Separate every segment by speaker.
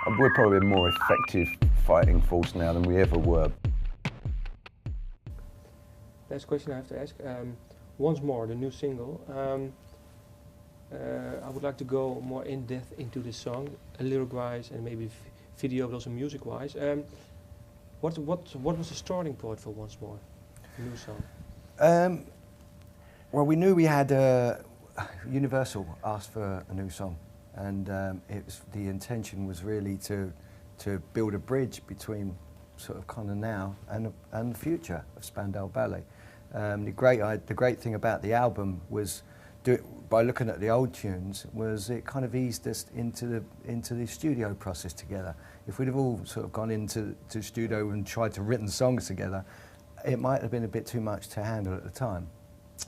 Speaker 1: We're probably a more effective fighting force now than we ever were.
Speaker 2: Last question I have to ask. Once More, the new single. I would like to go more in depth into the song, lyric-wise and maybe video, but also music-wise. What was the starting point for Once More, the new song?
Speaker 3: Well, we knew we had Universal asked for a new song, and the intention was really to build a bridge between sort of kind of now and the future of Spandau Ballet. The great thing about the album was, by looking at the old tunes, was it kind of eased us into the studio process together. If we'd have all sort of gone into the studio and tried to written songs together, it might have been a bit too much to handle at the time.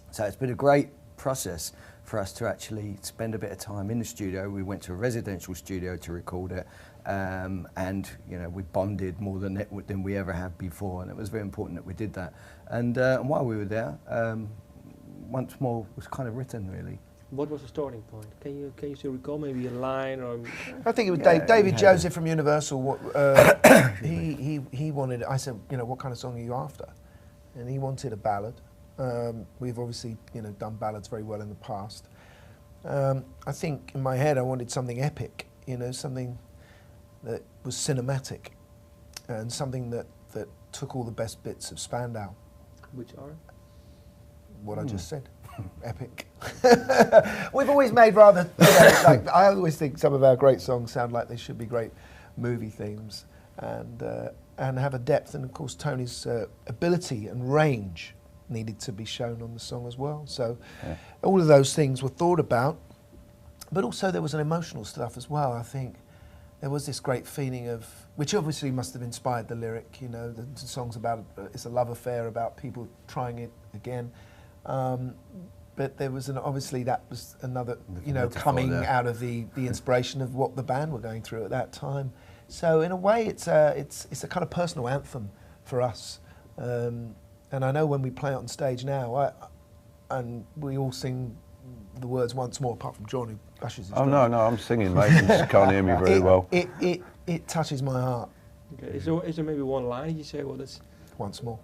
Speaker 3: So it's been a great process for us to actually spend a bit of time in the studio. We went to a residential studio to record it, and you know, we bonded more than we ever have before, and it was very important that we did that. And while we were there, Once More was kind of written, really.
Speaker 2: What was the starting point? Can you still recall maybe a line or?
Speaker 4: I think it was David Joseph from Universal. He wanted. I said, you know, what kind of song are you after? And he wanted a ballad. We've obviously, you know, done ballads very well in the past. I think in my head I wanted something epic, you know, something that was cinematic, and something that took all the best bits of Spandau.
Speaker 2: Which are?
Speaker 4: What I just said. Epic. We've always made rather, you know, like, I always think some of our great songs sound like they should be great movie themes, and have a depth, and of course Tony's ability and range needed to be shown on the song as well. So all of those things were thought about, but also there was an emotional stuff as well. I think there was this great feeling of, which obviously must have inspired the lyric, you know, the song's about, it's a love affair about people trying it again. But there was obviously that was another, you know, coming out of the inspiration of what the band were going through at that time. So in a way, it's a kind of personal anthem for us. And I know when we play it on stage now, and we all sing the words once more, apart from John, who bashes his drum.
Speaker 1: Oh no, I'm singing, mate. You just can't hear me very well.
Speaker 4: It touches my heart.
Speaker 2: Okay. Is there maybe one line you say? Well, that's
Speaker 4: once more.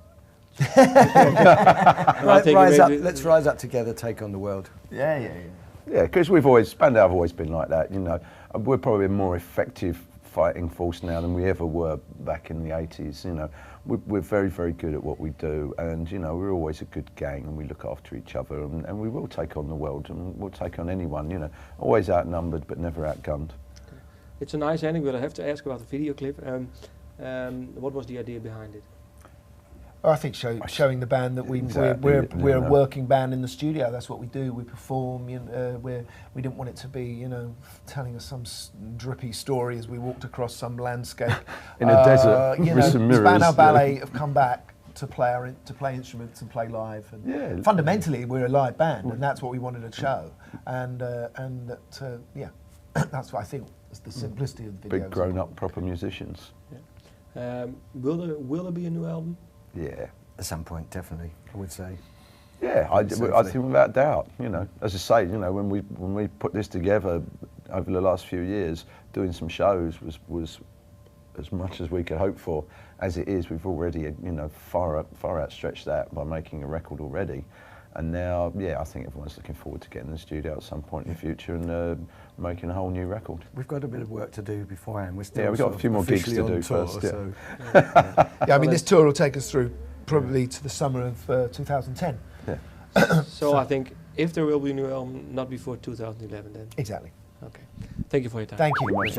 Speaker 3: Let's rise up together, take on the world.
Speaker 4: Yeah.
Speaker 1: Yeah, because Spandau have always been like that, you know. We're probably a more effective fighting force now than we ever were back in the 80s, you know. We're very, very good at what we do, and, you know, we're always a good gang, and we look after each other, and we will take on the world, and we'll take on anyone, you know. Always outnumbered, but never outgunned.
Speaker 2: Okay. It's a nice ending, but I have to ask about the video clip. What was the idea behind it?
Speaker 4: I think showing the band that we're a working band in the studio. That's what we do. We perform. You know, we didn't want it to be, you know, telling us some drippy story as we walked across some landscape
Speaker 1: in a desert
Speaker 4: you
Speaker 1: with
Speaker 4: know,
Speaker 1: some mirrors.
Speaker 4: Spandau Ballet have come back to play instruments and play live. And fundamentally, we're a live band, and that's what we wanted to show. And that that's what I think is the simplicity of the video.
Speaker 1: Big grown-up proper musicians.
Speaker 2: Yeah. Will there be a new album?
Speaker 1: Yeah,
Speaker 3: at some point, definitely, I would say.
Speaker 1: Yeah, I think without doubt. You know, as I say, you know, when we put this together over the last few years, doing some shows was as much as we could hope for. As it is, we've already, you know, far outstretched that by making a record already. And now, yeah, I think everyone's looking forward to getting in the studio at some point in the future and making a whole new record.
Speaker 3: We've got a bit of work to do beforehand. We're still
Speaker 1: we've got a few more gigs to do
Speaker 3: tour,
Speaker 1: first.
Speaker 3: So.
Speaker 4: I mean, this tour will take us through probably to the summer of 2010.
Speaker 1: Yeah.
Speaker 2: So I think if there will be a new album, not before 2011 then.
Speaker 4: Exactly.
Speaker 2: Okay. Thank you for your time.
Speaker 4: Thank you.